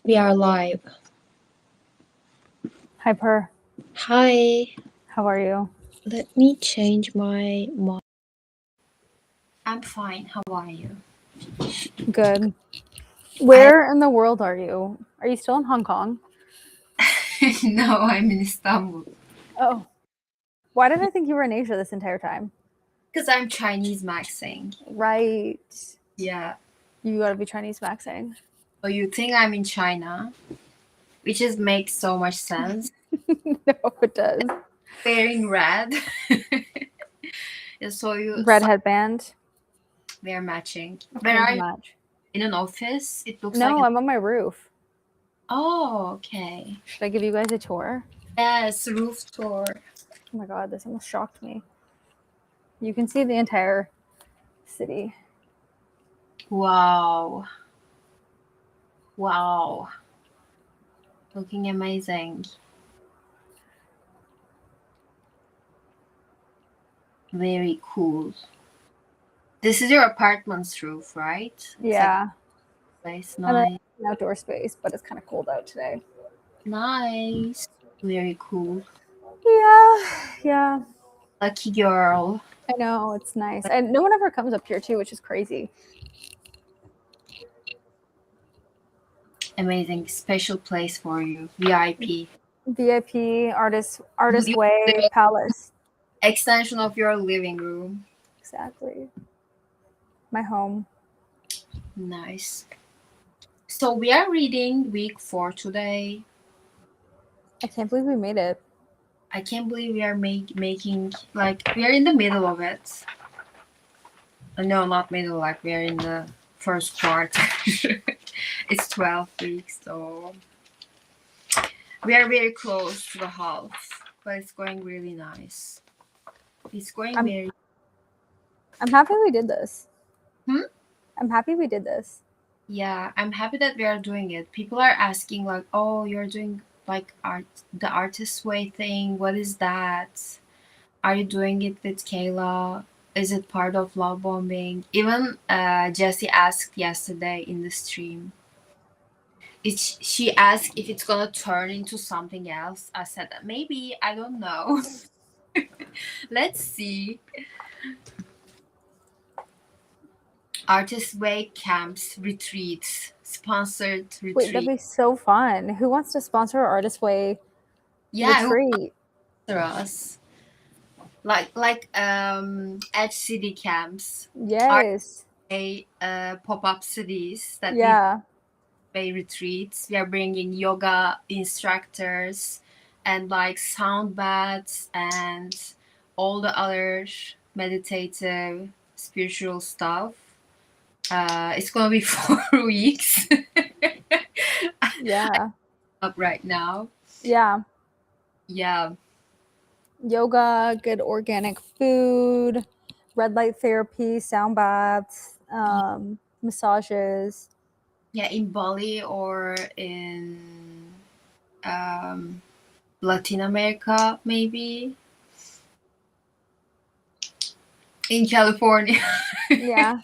We are live. Hi, Per. Hi. How are you? Let me change my mic. I'm fine. How are you? Good. Where in the world are you? Are you still in Hong Kong? No, I'm in Istanbul. Oh. Why did I think you were in Asia this entire time? Because I'm Chinese maxing. Right. Yeah. You gotta be Chinese maxing. So you think I'm in China, which just makes so much sense. No, it does. Wearing red. So Red headband. we are matching. Okay, Where are you? match. In an office? It looks like No, I'm on my roof. Oh, okay. Should I give you guys a tour? Yes, roof tour. Oh my god, this almost shocked me. You can see the entire city. Wow. Wow. Looking amazing. Very cool. This is your apartment's roof, right? It's like Yeah. place. And then Nice. an outdoor space, but it's kind of cold out today. Nice. Very cool. Yeah. Lucky girl. I know, it's nice. And no one ever comes up here too, which is crazy. Amazing. Special place for you. VIP. VIP, Artist You- Way, Palace. Extension of your living room. Exactly. My home. Nice. So we are reading week 4 today. I can't believe we made it. I can't believe we are making, like, we are in the middle of it. No, not middle, like we are in the first part. It's 12 weeks, so we are very close to the half, but it's going really nice. It's going very. I'm happy we did this. Hmm? I'm happy we did this. Yeah, I'm happy that we are doing it. People are asking like, "Oh, you're doing like the artist way thing. What is that? Are you doing it with Kayla? Is it part of love bombing?" Even Jessie asked yesterday in the stream. She asked if it's gonna turn into something else. I said that maybe, I don't know. Let's see. Artist Way camps, retreats, sponsored Wait, that'd retreat. be so fun. Who wants to sponsor our Artist Way Yeah, who retreat? sponsor us? Like Edge City camps, Art Yes. Way pop-up cities that need Yeah. way retreats. We are bringing yoga instructors and like sound baths and all the other meditative spiritual stuff. It's gonna be 4 weeks. Yeah. Up right now. Yeah. Yeah. Yoga, good organic food, red light therapy, sound baths, massages. Yeah, in Bali or in Latin America, maybe. In California. Yeah.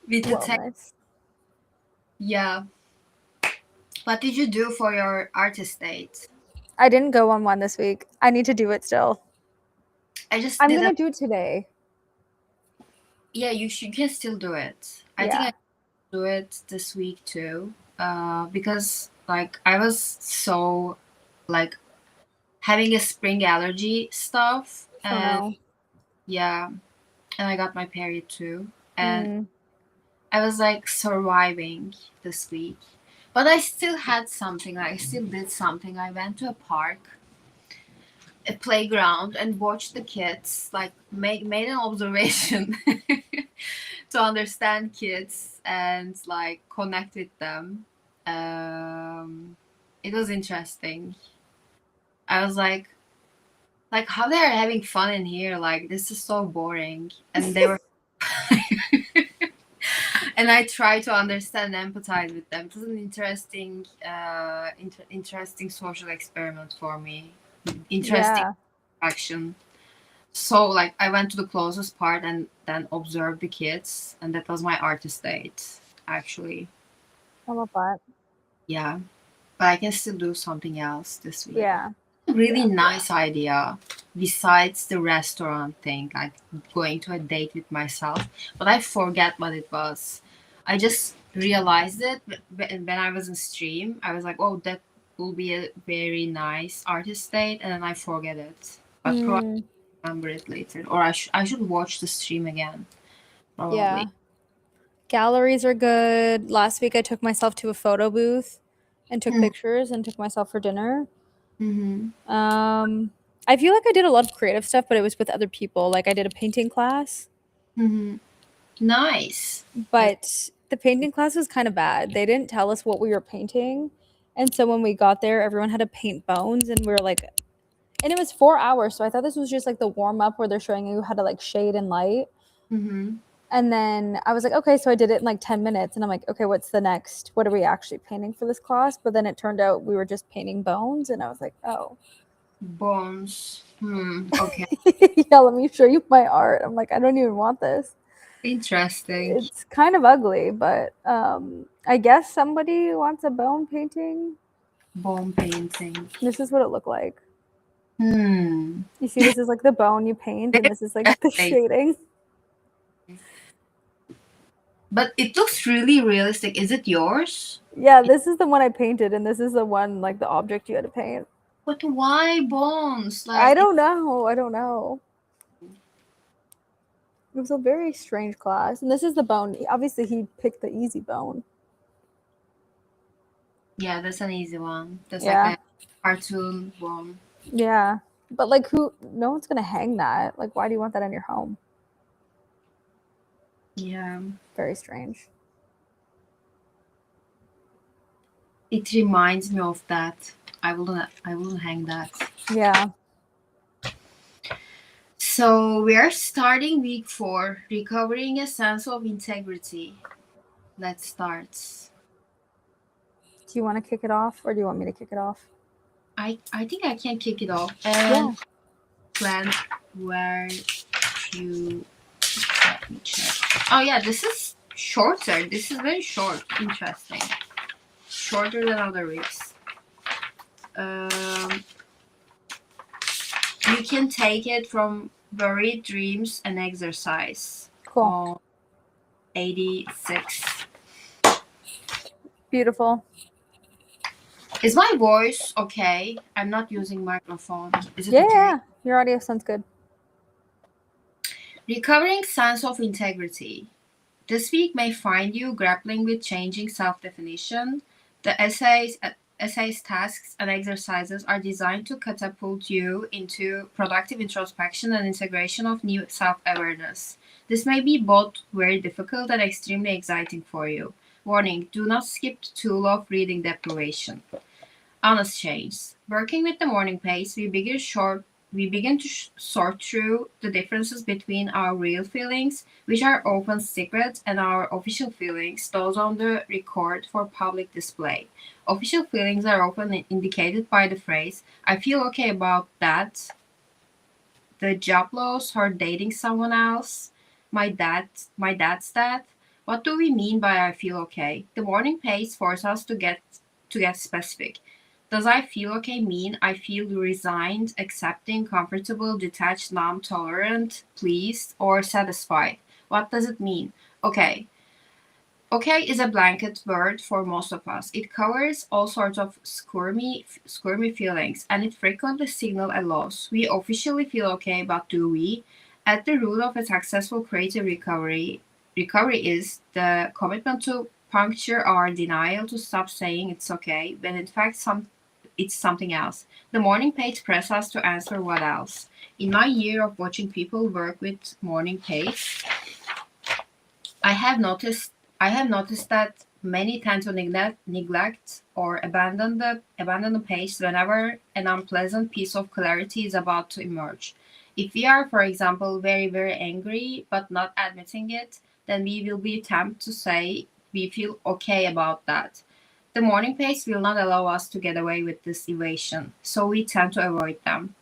With the tech. Wellness. Yeah. What did you do for your artist date? I didn't go on one this week. I need to do it still. I'm going to do it today. Yeah, you can still do it. I think Yeah. I do it this week too. Because like I was so like having a spring allergy stuff, Oh and no. yeah, and I got my period too, and Mm. I was like surviving this week. But I still had something. I still did something. I went to a park, a playground, and watched the kids. Like made an observation to understand kids and like connect with them. It was interesting. I was like how they're having fun in here. Like this is so boring, and they were. And I try to understand and empathize with them. It was an interesting, interesting social experiment for me. Interesting Yeah. action. So like I went to the closest part and then observed the kids, and that was my artist date, actually. How about that? Yeah, but I can still do something else this week. Yeah. Really Yeah. nice idea besides the restaurant thing, like going to a date with myself, but I forget what it was. I just realized it when I was in stream. I was like, oh, that will be a very nice artist date, and then I forget it. But probably Mm, remember it later, or I should watch the stream again. yeah. Probably. Galleries are good. Last week I took myself to a photo booth and took pictures and took myself for dinner. Mm-hmm. I feel like I did a lot of creative stuff, but it was with other people. Like I did a painting class, Mm-hmm. Nice. That's but the painting class was kind of bad. They didn't tell us what we were painting. And so when we got there, everyone had to paint bones and we were like, and it was 4 hours. So I thought this was just like the warm up where they're showing you how to like shade and light. mm-hmm. And then I was like, okay, so I did it in like 10 minutes. And I'm like, okay, what's the next? What are we actually painting for this class? But then it turned out we were just painting bones. And I was like, oh. Bones. Okay. Yeah, let me show you my art. I'm like, I don't even want this. Interesting. It's kind of ugly, but I guess somebody wants a bone painting. Bone painting. This is what it looked like. Hmm. You see, this is like the bone you paint, and Very this is like the breathtaking. shading. But it looks really realistic. Is it yours? Yeah, this is the one I painted, and this is the one like the object you had to paint. But why bones? I Like it, don't know. I don't know. It was a very strange class, and this is the bone. Obviously, he picked the easy bone. yeah, that's an easy one. That's like Yeah, a cartoon one. yeah. But like, who? No one's gonna hang that. Like, why do you want that in your home? Yeah. Very strange. It reminds me of that. I wouldn't hang that. Yeah. So we are starting week 4, recovering a sense of integrity. Let's start. Do you want to kick it off, or do you want me to kick it off? I think I can kick it off Yeah. and plan where you let me check. Oh yeah, this is shorter. This is very short. Interesting. Shorter than other weeks. Um, you can take it from buried dreams and exercise Cool. on 86. Beautiful. Is my voice okay? I'm not using microphone. Is it Yeah, okay? yeah. Your audio sounds good. Recovering sense of integrity. This week may find you grappling with changing self-definition. The essays, tasks, and exercises are designed to catapult you into productive introspection and integration of new self-awareness. This may be both very difficult and extremely exciting for you. Warning: do not skip the tool of reading deprivation. Honest change. Working with the morning pace, we begin to sort through the differences between our real feelings, which are often secret, and our official feelings, those on the record for public display. Official feelings are often indicated by the phrase, I feel okay about that, the job loss, her dating someone else, my dad's death. What do we mean by I feel okay? The morning pace forces us to get specific. Does I feel okay mean I feel resigned, accepting, comfortable, detached, numb, tolerant, pleased, or satisfied? What does it mean? Okay, okay is a blanket word for most of us. It covers all sorts of squirmy feelings, and it frequently signals a loss. We officially feel okay, but do we? At the root of a successful creative recovery is the commitment to puncture our denial, to stop saying it's okay when in fact it's something else. The morning page presses us to answer what else. In my year of watching people work with morning page, I have noticed I have noticed that many tend to neglect or abandon the pace whenever an unpleasant piece of clarity is about to emerge. If we are, for example, very, very angry but not admitting it, then we will be tempted to say we feel okay about that. The morning pace will not allow us to get away with this evasion, so we tend to avoid them.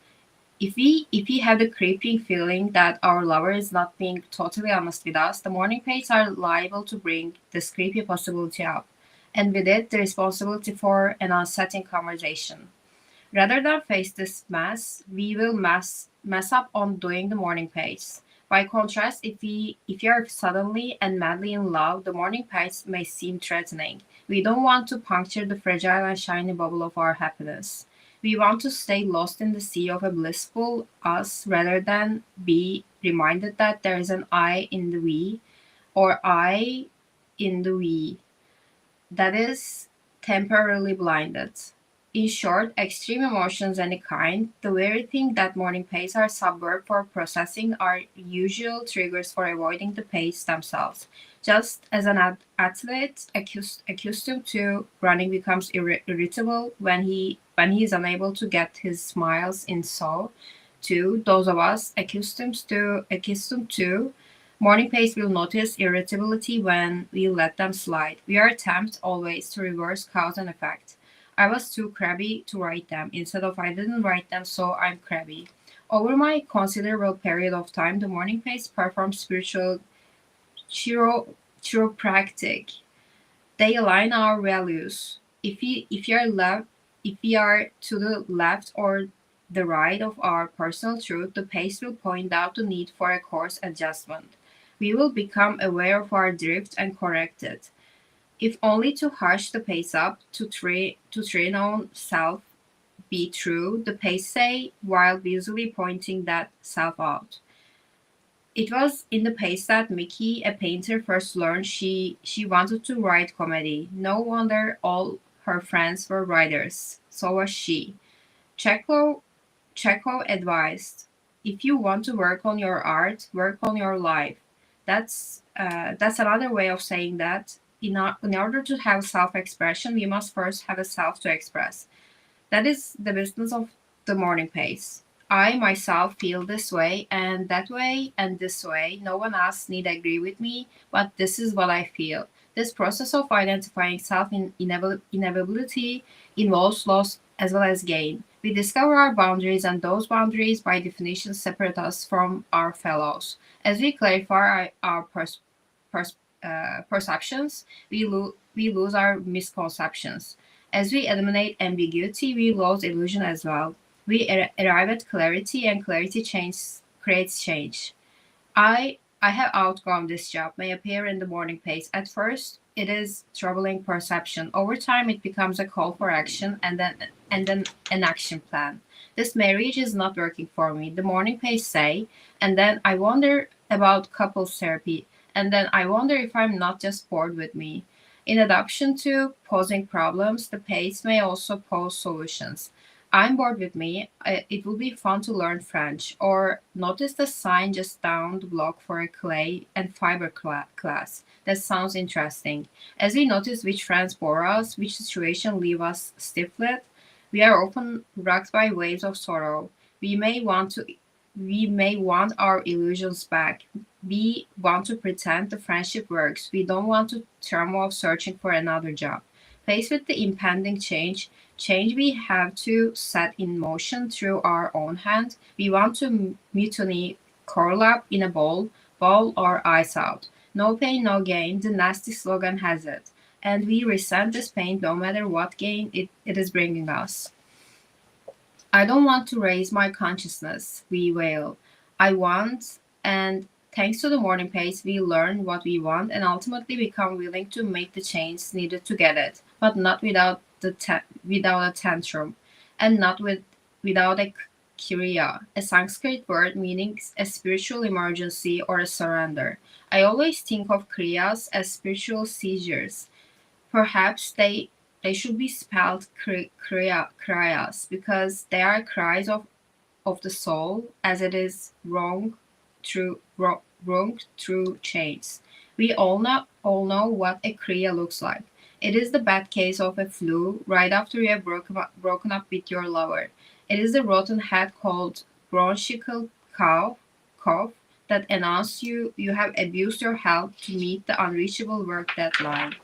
If we have the creeping feeling that our lover is not being totally honest with us, the morning pages are liable to bring this creepy possibility up. and with it, the responsibility for an unsettling conversation. Rather than face this mess, we will mess up on doing the morning pace. By contrast, if you are suddenly and madly in love, the morning pace may seem threatening. We don't want to puncture the fragile and shiny bubble of our happiness. We want to stay lost in the sea of a blissful us rather than be reminded that there is an I in the we or I in the we that is temporarily blinded. In short, extreme emotions any kind, the very thing that morning pace are suburb for processing are usual triggers for avoiding the pace themselves. Just as an athlete accustomed to running becomes irritable when he is unable to get his smiles in, so too those of us accustomed to morning pace will notice irritability when we let them slide. We are tempted always to reverse cause and effect. I was too crabby to write them. Instead of I didn't write them, so I'm crabby. Over my considerable period of time, the morning pace performed spiritual chiropractic. They align our values. If we are to the left or the right of our personal truth, the pace will point out the need for a course adjustment. We will become aware of our drift and correct it, if only to hush the pace up, to train on self be true, the pace say, while visually pointing that self out. It was in the pace that Mickey, a painter, first learned she wanted to write comedy. No wonder all her friends were writers. So was she. Chekhov, Chekhov advised, if you want to work on your art, work on your life. That's another way of saying that in order to have self-expression, we must first have a self to express. That is the business of the morning pace. I myself feel this way and this way. No one else need agree with me, but this is what I feel. This process of identifying self in inevitability involves loss as well as gain. We discover our boundaries, and those boundaries, by definition, separate us from our fellows. As we clarify our pers- perceptions, we lose our misconceptions. As we eliminate ambiguity, we lose illusion as well. We arrive at clarity, and clarity creates change. I have outgrown this job may appear in the morning pace. At first, it is troubling perception. Over time, it becomes a call for action and then an action plan. This marriage is not working for me. The morning pace say, and then I wonder about couples therapy, and then I wonder if I'm not just bored with me. In addition to posing problems, the pace may also pose solutions. I'm bored with me. It will be fun to learn French. Or notice the sign just down the block for a clay and fiber class. That sounds interesting. As we notice which friends bore us, which situation leave us stiff-lipped, we are often rocked by waves of sorrow. We may want to we may want our illusions back. We want to pretend the friendship works. We don't want to turmoil searching for another job. Faced with the impending change we have to set in motion through our own hand. We want to mutiny, curl up in a ball or ice out. No pain, no gain, the nasty slogan has it. And we resent this pain no matter what gain it is bringing us. I don't want to raise my consciousness, we wail. I want, and thanks to the morning pace, we learn what we want and ultimately become willing to make the change needed to get it, but not without a tantrum, and not without a kriya, a Sanskrit word meaning a spiritual emergency or a surrender. I always think of kriyas as spiritual seizures. Perhaps they should be spelled kriyas because they are cries of the soul as it is wrong through chains. We all know what a kriya looks like. It is the bad case of a flu right after you have broken up with your lover. It is the rotten head called bronchial cough that announces you have abused your health to meet the unreachable work deadline.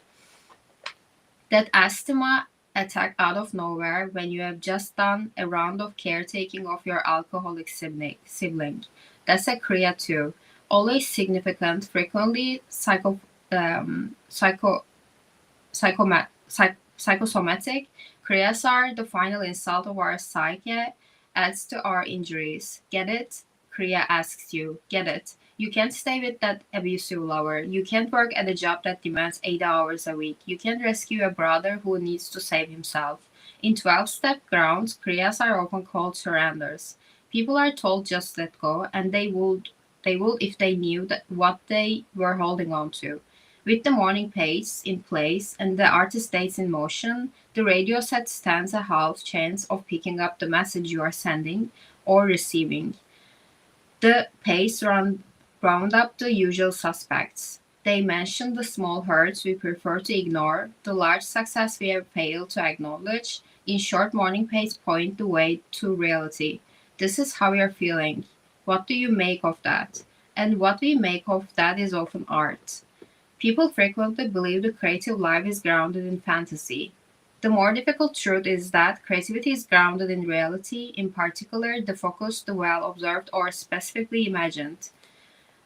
That asthma attack out of nowhere when you have just done a round of caretaking of your alcoholic sibling. That's a Kriya too. Always significant, frequently psycho, psychomat psychosomatic. Kriyas are the final insult of our psyche, adds to our injuries. Get it? Kriya asks you. Get it? You can't stay with that abusive lover. You can't work at a job that demands 8 hours a week. You can't rescue a brother who needs to save himself. In 12-step grounds, Kriyas are often called surrenders. People are told just let go, and they would if they knew that what they were holding on to. With the morning pace in place and the artist dates in motion, the radio set stands a half chance of picking up the message you are sending or receiving. The pace round up the usual suspects. They mention the small hurts we prefer to ignore, the large success we have failed to acknowledge. In short, morning pace point the way to reality. This is how we are feeling. What do you make of that? And what we make of that is often art. People frequently believe the creative life is grounded in fantasy. The more difficult truth is that creativity is grounded in reality, in particular, the focused, the well observed, or specifically imagined.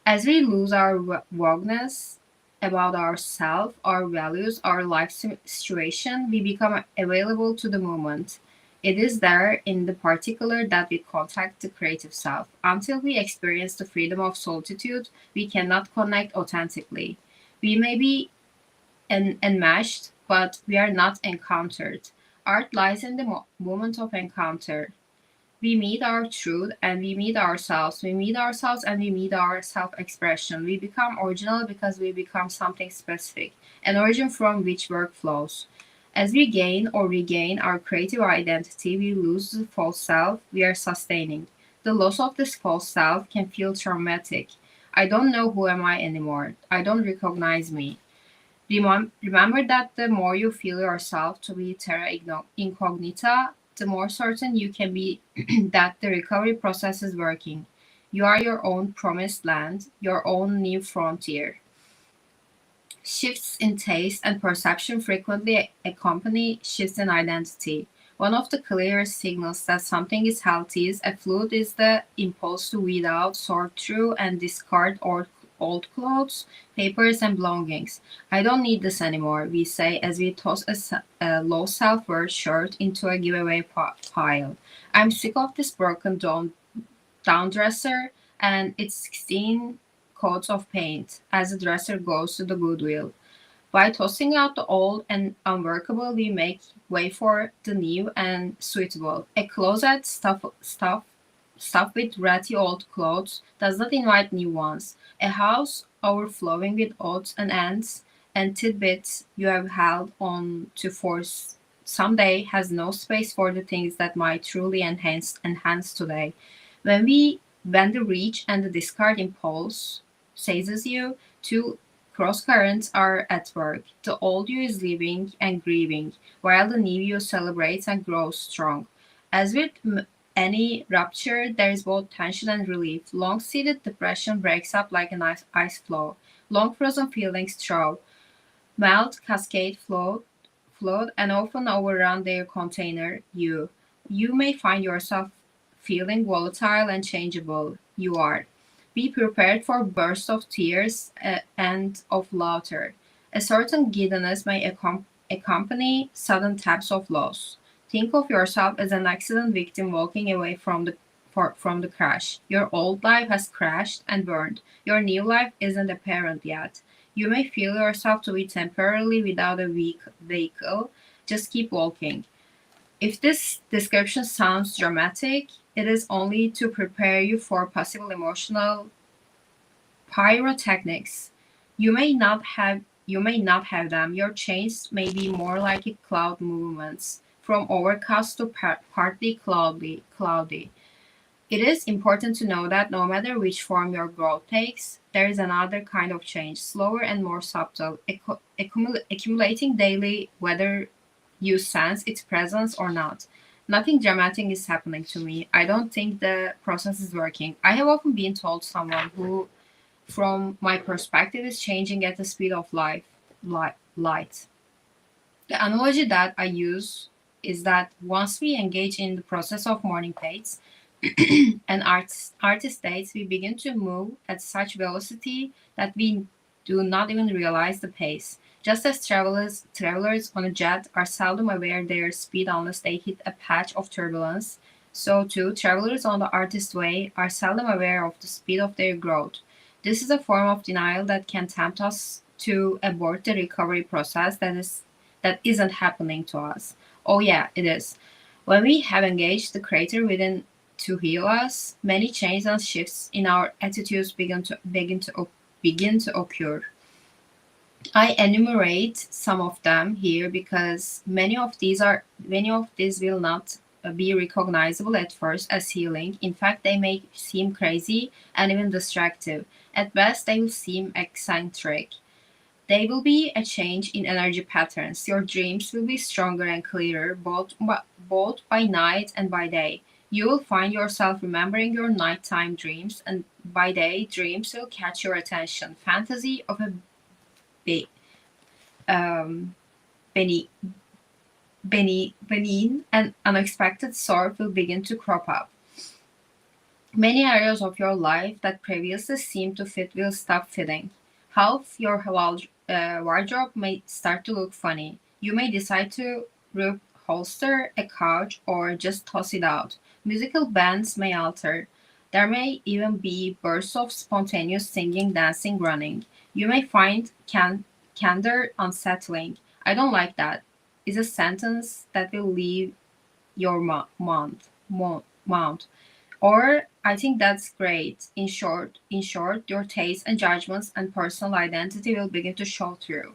As we lose our vagueness about ourselves, our values, our life situation, we become available to the moment. It is there in the particular that we contact the creative self. Until we experience the freedom of solitude, we cannot connect authentically. We may be enmeshed, but we are not encountered. Art lies in the moment of encounter. We meet our truth and we meet ourselves. We meet ourselves and we meet our self expression. We become original because we become something specific, an origin from which work flows. As we gain or regain our creative identity, we lose the false self we are sustaining. The loss of this false self can feel traumatic. I don't know who am I anymore. I don't recognize me. Remember that the more you feel yourself to be terra incognita, the more certain you can be that the recovery process is working. You are your own promised land, your own new frontier. Shifts in taste and perception frequently accompany shifts in identity. One of the clearest signals that something is healthy is a fluid is the impulse to weed out, sort through, and discard old clothes, papers, and belongings. I don't need this anymore, we say as we toss a low self worth shirt into a giveaway pile. I'm sick of this broken down dresser and its 16 coats of paint as the dresser goes to the Goodwill. By tossing out the old and unworkable, we make way for the new and suitable. A closet stuffed with ratty old clothes does not invite new ones. A house overflowing with odds and ends and tidbits you have held on to for someday has no space for the things that might truly enhance today. When the reach and the discard impulse seizes you, two cross currents are at work. The old you is living and grieving, while the new you celebrates and grows strong. As with any rupture, there is both tension and relief. Long seated depression breaks up like an ice flow. Long frozen feelings throw. Melt, cascade, float, and often overrun their container, you. You may find yourself feeling volatile and changeable. You are. Be prepared for bursts of tears and of laughter. A certain giddiness may accompany sudden taps of loss. Think of yourself as an accident victim walking away from the crash. Your old life has crashed and burned. Your new life isn't apparent yet. You may feel yourself to be temporarily without a vehicle. Just keep walking. If this description sounds dramatic, it is only to prepare you for possible emotional pyrotechnics. You may not have them. Your change may be more like a cloud movements from overcast to partly cloudy. It is important to know that no matter which form your growth takes, there is another kind of change, slower and more subtle, accumulating daily, whether you sense its presence or not. Nothing dramatic is happening to me. I don't think the process is working. I have often been told someone who, from my perspective, is changing at the speed of light. The analogy that I use is that once we engage in the process of morning pace, and artist states, we begin to move at such velocity that we do not even realize the pace. Just as travelers on a jet are seldom aware their speed unless they hit a patch of turbulence, so too travelers on the artist way are seldom aware of the speed of their growth. This is a form of denial that can tempt us to abort the recovery process that isn't happening to us. Oh yeah, it is. When we have engaged the creator within to heal us, many changes and shifts in our attitudes begin to occur. I enumerate some of them here because many of these will not be recognizable at first as healing. In fact, they may seem crazy and even destructive. At best, they will seem eccentric. They will be a change in energy patterns. Your dreams will be stronger and clearer, both by night and by day. You will find yourself remembering your nighttime dreams, and by day, dreams will catch your attention. Fantasy of a big, um, bene- benign and unexpected sort will begin to crop up. Many areas of your life that previously seemed to fit will stop fitting. Half your wardrobe may start to look funny. You may decide to reholster a couch or just toss it out. Musical bands may alter. There may even be bursts of spontaneous singing, dancing, running. You may find candor unsettling. I don't like that. Is a sentence that will leave your mouth. Or I think that's great. In short, your tastes and judgments and personal identity will begin to show through.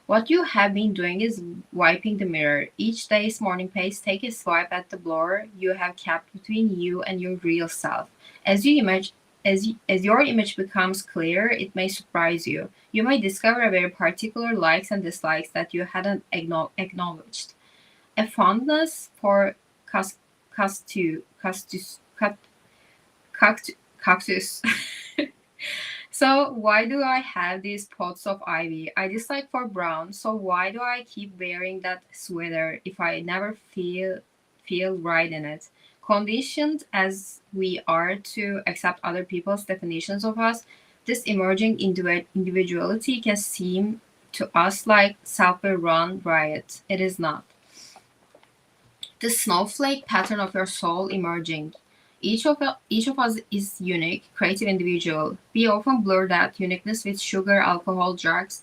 What you have been doing is wiping the mirror. Each day's morning pace, take a swipe at the blur you have kept between you and your real self. As you image as your image becomes clear, it may surprise you. You may discover a very particular likes and dislikes that you hadn't acknowledged. A fondness for cus- cactus. So why do I have these pots of ivy? I dislike for brown, so why do I keep wearing that sweater if I never feel right in it? Conditioned as we are to accept other people's definitions of us, this emerging individuality can seem to us like self-run riot. It is not. The snowflake pattern of your soul emerging. Each of us is unique, creative individual. We often blur that uniqueness with sugar, alcohol, drugs,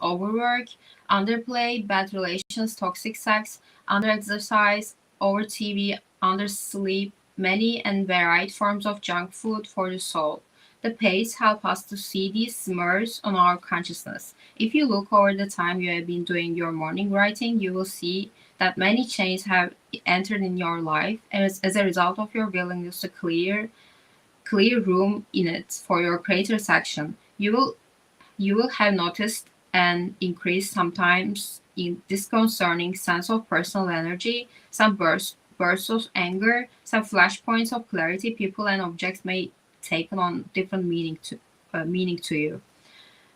overwork, underplay, bad relations, toxic sex, underexercise, over TV, undersleep, many and varied forms of junk food for the soul. The pace help us to see these smears on our consciousness. If you look over the time you have been doing your morning writing, you will see that many changes have entered in your life as a result of your willingness to clear room in it for your creator section. You will have noticed an increase sometimes in disconcerting sense of personal energy, some bursts of anger, some flashpoints of clarity. People and objects may take on different meaning to you.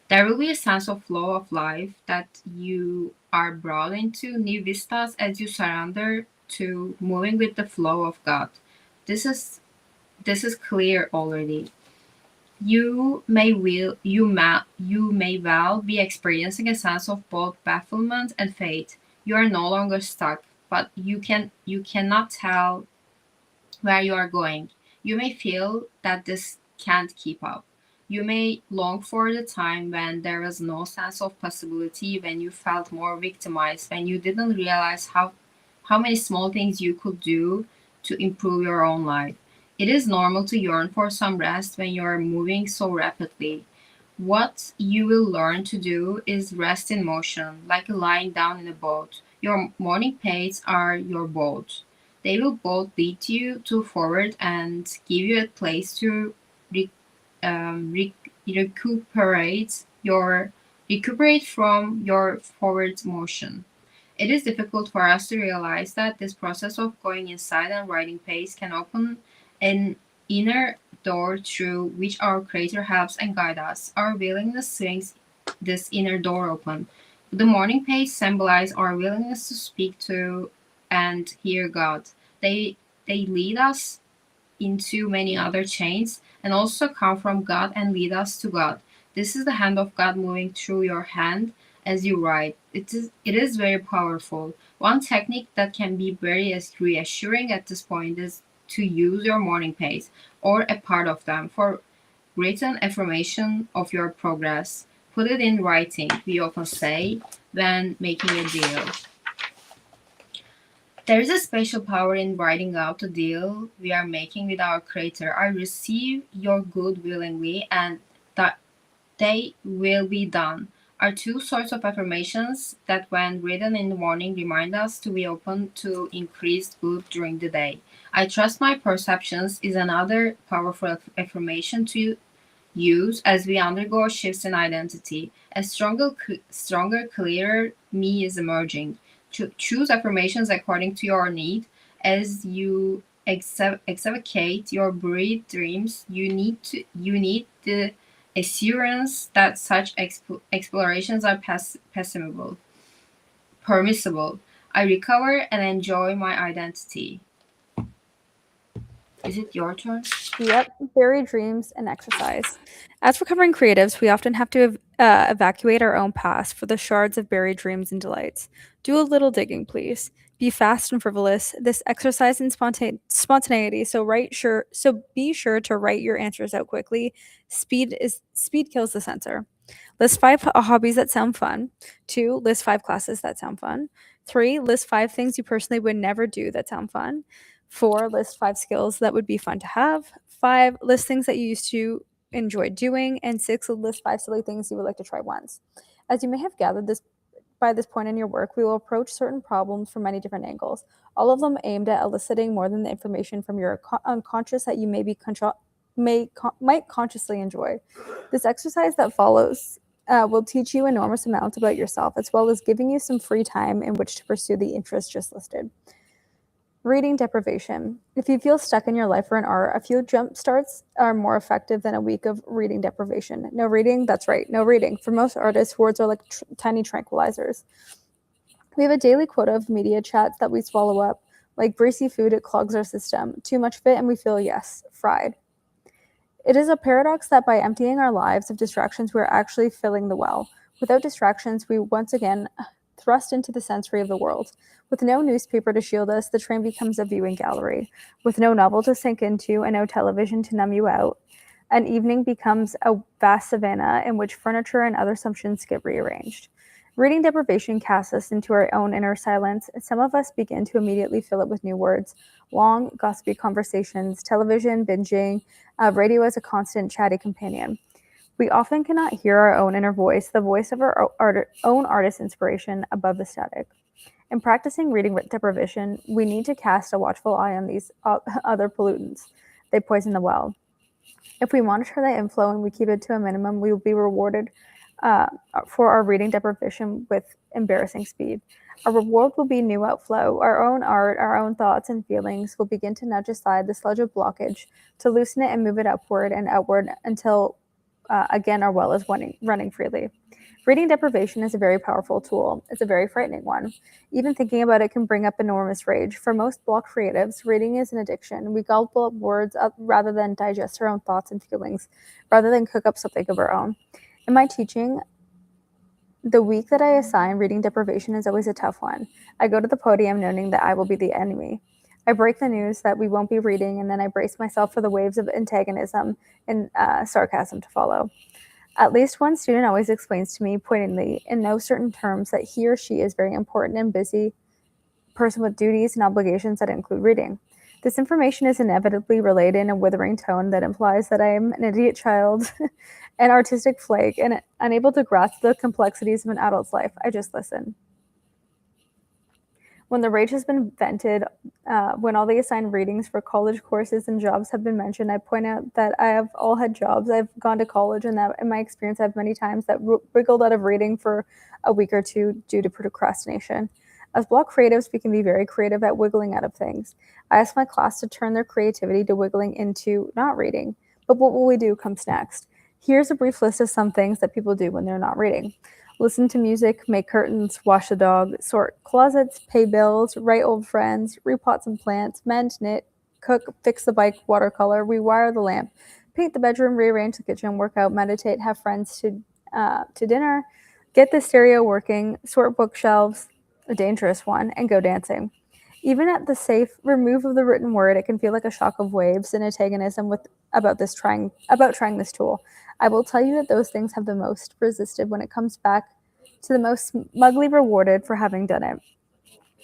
There will be a sense of flow of life that you are brought into new vistas as you surrender to moving with the flow of God. This is this is clear already. You may well be experiencing a sense of both bafflement and fate. You are no longer stuck, but you cannot tell where you are going. You may feel that this can't keep up. You may long for the time when there was no sense of possibility, when you felt more victimized, when you didn't realize how many small things you could do to improve your own life. It is normal to yearn for some rest when you are moving so rapidly. What you will learn to do is rest in motion, like lying down in a boat. Your morning pace are your boat. They will both lead you to forward and give you a place to re- re- recuperate from your forward motion. It is difficult for us to realize that this process of going inside and writing pace can open an inner door through which our Creator helps and guides us. Our willingness swings this inner door open. The morning pace symbolize our willingness to speak to and hear God. They they lead us into many other chains and also come from God and lead us to God. This is the hand of God moving through your hand as you write. It is very powerful. One technique that can be very reassuring at this point is to use your morning pace or a part of them for written affirmation of your progress. Put it in writing, we often say, when making a deal. There is a special power in writing out the deal we are making with our creator. I receive your good willingly and that they will be done are two sorts of affirmations that, when written in the morning, remind us to be open to increased good during the day. I trust my perceptions is another powerful affirmation to use as we undergo shifts in identity. A stronger, clearer me is emerging. Choose affirmations according to your need. As you exevocate your buried dreams, you need the assurance that such explorations are permissible. I recover and enjoy my identity. Is it your turn? Yep, buried dreams and exercise. As recovering creatives, we often have to evacuate our own past for the shards of buried dreams and delights. Do a little digging, please. Be fast and frivolous. This exercise in spontaneity. So be sure to write your answers out quickly. Speed kills the sensor. List five hobbies that sound fun. Two, list five classes that sound fun. Three, list five things you personally would never do that sound fun. Four, list five skills that would be fun to have. Five, list things that you used to enjoy doing. And six, list five silly things you would like to try once. As you may have gathered this by this point in your work, we will approach certain problems from many different angles, all of them aimed at eliciting more than the information from your unconscious that you might consciously enjoy. This exercise that follows will teach you enormous amounts about yourself, as well as giving you some free time in which to pursue the interests just listed. Reading deprivation. If you feel stuck in your life or in art, a few jump starts are more effective than a week of reading deprivation. No reading? That's right, no reading. For most artists, words are like tiny tranquilizers. We have a daily quota of media chats that we swallow up. Like greasy food, it clogs our system. Too much of it, and we feel, yes, fried. It is a paradox that by emptying our lives of distractions, we are actually filling the well. Without distractions, we once again thrust into the sensory of the world. With no newspaper to shield us, the train becomes a viewing gallery. With no novel to sink into and no television to numb you out, an evening becomes a vast savannah in which furniture and other assumptions get rearranged. Reading deprivation casts us into our own inner silence, and some of us begin to immediately fill it with new words, long, gossipy conversations, television, binging, radio as a constant chatty companion. We often cannot hear our own inner voice, the voice of our own artist inspiration, above the static. In practicing reading deprivation, we need to cast a watchful eye on these other pollutants. They poison the well. If we monitor the inflow and we keep it to a minimum, we will be rewarded uh, for our reading deprivation with embarrassing speed. Our reward will be new outflow. Our own art, our own thoughts and feelings will begin to nudge aside the sludge of blockage, to loosen it and move it upward and outward until again our well is running freely. Reading deprivation is a very powerful tool. It's a very frightening one. Even thinking about it can bring up enormous rage. For most block creatives, reading is an addiction. We gulp up words up rather than digest our own thoughts and feelings, rather than cook up something of our own. In my teaching, the week that I assign reading deprivation is always a tough one. I go to the podium knowing that I will be the enemy. I break the news that we won't be reading, and then I brace myself for the waves of antagonism and sarcasm to follow. At least one student always explains to me pointedly, in no certain terms, that he or she is very important and busy person with duties and obligations that include reading. This information is inevitably relayed in a withering tone that implies that I am an idiot child, an artistic flake, and unable to grasp the complexities of an adult's life. I just listen. When the rage has been vented, when all the assigned readings for college courses and jobs have been mentioned, I point out that I have all had jobs. I've gone to college, and that in my experience, I've many times that wiggled out of reading for a week or two due to procrastination. As block creatives, we can be very creative at wiggling out of things. I ask my class to turn their creativity to wiggling into not reading. But what will we do comes next. Here's a brief list of some things that people do when they're not reading: listen to music, make curtains, wash the dog, sort closets, pay bills, write old friends, repot some plants, mend, knit, cook, fix the bike, watercolor, rewire the lamp, paint the bedroom, rearrange the kitchen, work out, meditate, have friends to dinner, Get the stereo working, sort bookshelves, a dangerous one, and go dancing. Even at the safe remove of the written word, it can feel like a shock of waves and antagonism with about trying this tool. I will tell you that those things have the most resisted when it comes back to the most smugly rewarded for having done it.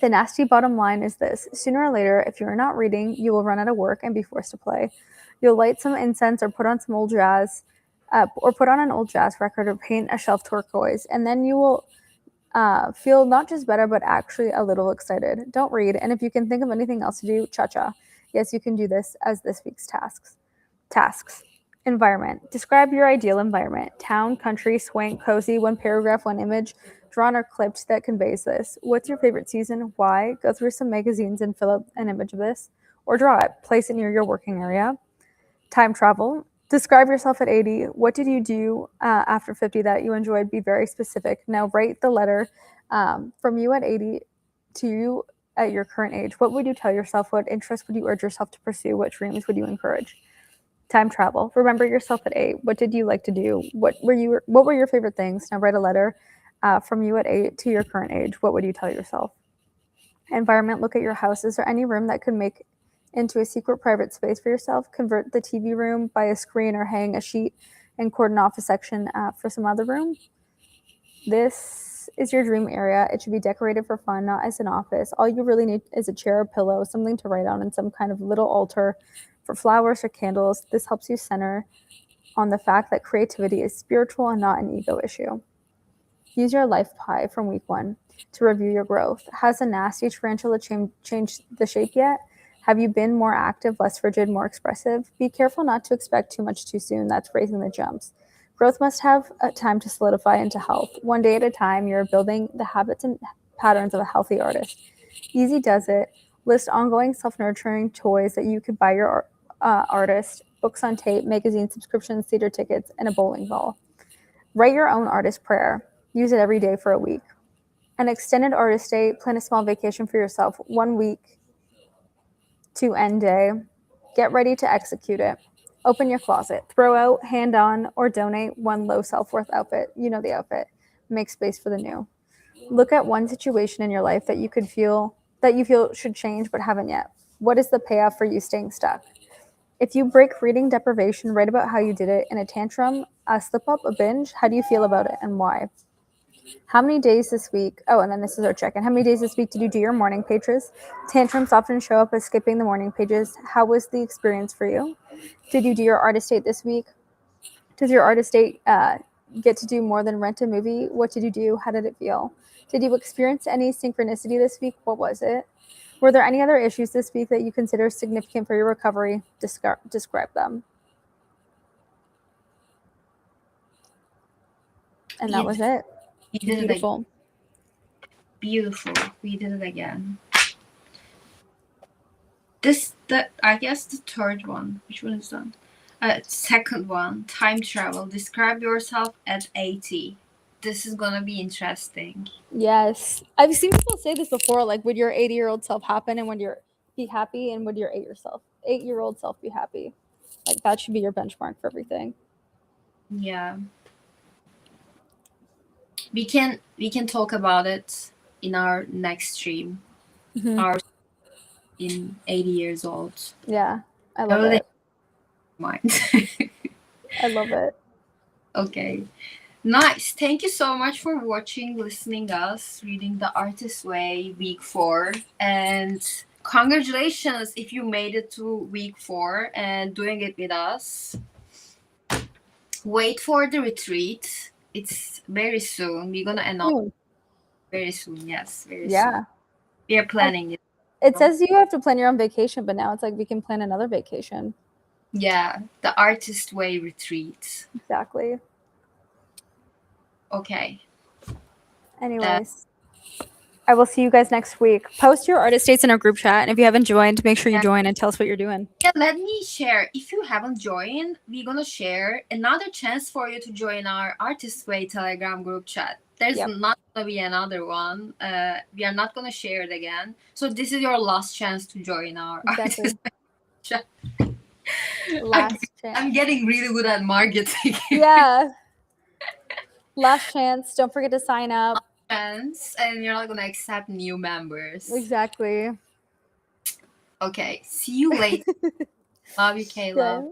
The nasty bottom line is this: sooner or later, if you are not reading, you will run out of work and be forced to play. You'll light some incense or put on some old jazz, or put on an old jazz record or paint a shelf turquoise, and then you will feel not just better, but actually a little excited. Don't read, and if you can think of anything else to do, cha cha. Yes, you can do this as this week's tasks. Tasks. Environment. Describe your ideal environment. Town, country, swank, cozy, one paragraph, one image, drawn or clipped that conveys this. What's your favorite season? Why? Go through some magazines and fill out an image of this. Or draw it. Place it near your working area. Time travel. Describe yourself at 80. What did you do after 50 that you enjoyed? Be very specific. Now write the letter from you at 80 to you at your current age. What would you tell yourself? What interests would you urge yourself to pursue? What dreams would you encourage? Time travel. Remember yourself at 8. What did you like to do? What were your favorite things? Now write a letter from you at 8 to your current age. What would you tell yourself? Environment. Look at your house. Is there any room that could make into a secret private space for yourself? Convert the TV room, buy a screen, or hang a sheet and cordon off a section for some other room. This is your dream area. It should be decorated for fun, not as an office. All you really need is a chair, a pillow, something to write on, and some kind of little altar for flowers or candles. This helps you center on the fact that creativity is spiritual and not an ego issue. Use your life pie from week 1 to review your growth. Has a nasty tarantula changed the shape yet? Have you been more active, less rigid, more expressive? Be careful not to expect too much too soon. That's raising the jumps. Growth must have a time to solidify into health. One day at a time, you're building the habits and patterns of a healthy artist. Easy does it. List ongoing self nurturing toys that you could buy your artist: books on tape, magazine subscriptions, theater tickets, and a bowling ball. Write your own artist prayer. Use it every day for a week. An extended artist day, plan a small vacation for yourself, 1 week to end day. Get ready to execute it. Open your closet. Throw out, hand on, or donate one low self worth outfit. You know the outfit. Make space for the new. Look at one situation in your life that you feel should change but haven't yet. What is the payoff for you staying stuck? If you break reading deprivation, write about how you did it in a tantrum, a slip up, a binge. How do you feel about it and why? How many days this week? Oh, and then this is our check in. How many days this week did you do your morning pages? Tantrums often show up as skipping the morning pages. How was the experience for you? Did you do your artist date this week? Does your artist date get to do more than rent a movie? What did you do? How did it feel? Did you experience any synchronicity this week? What was it? Were there any other issues this week that you consider significant for your recovery? Describe them. And that You, was it. you did it again. Beautiful. Beautiful. We did it again. I guess the third one. Which one is done? Second one. Time travel. Describe yourself at 80. This is gonna be interesting. Yes. I've seen people say this before, like, would your 80-year-old self happen and would your be happy, and would your 8-year-old self be happy? Like, that should be your benchmark for everything. Yeah. We can talk about it in our next stream. Mm-hmm. Our in 80 years old. Yeah. I I love really it. mind. I love it. Okay. Nice. Thank you so much for watching, listening us, reading The Artist's Way week 4. And congratulations if you made it to week 4 and doing it with us. Wait for the retreat. It's very soon. We're gonna announce very soon. Yes, very soon. Yeah. We are planning it. It says you have to plan your own vacation, but now it's like we can plan another vacation. Yeah, the Artist Way retreat. Exactly. Okay. Anyways, I will see you guys next week. Post your artist dates in our group chat, and if you haven't joined, make sure you join and tell us what you're doing. Yeah, let me share. If you haven't joined, we're gonna share another chance for you to join our Artist Way Telegram group chat. There's not gonna be another one. We are not gonna share it again. So this is your last chance to join our Artist Way chat. Last chance. I'm getting really good at marketing. Yeah. Last chance. Don't forget to sign up. Friends, and you're not gonna accept new members. Exactly. Okay, see you later. Love you, Kayla. Okay.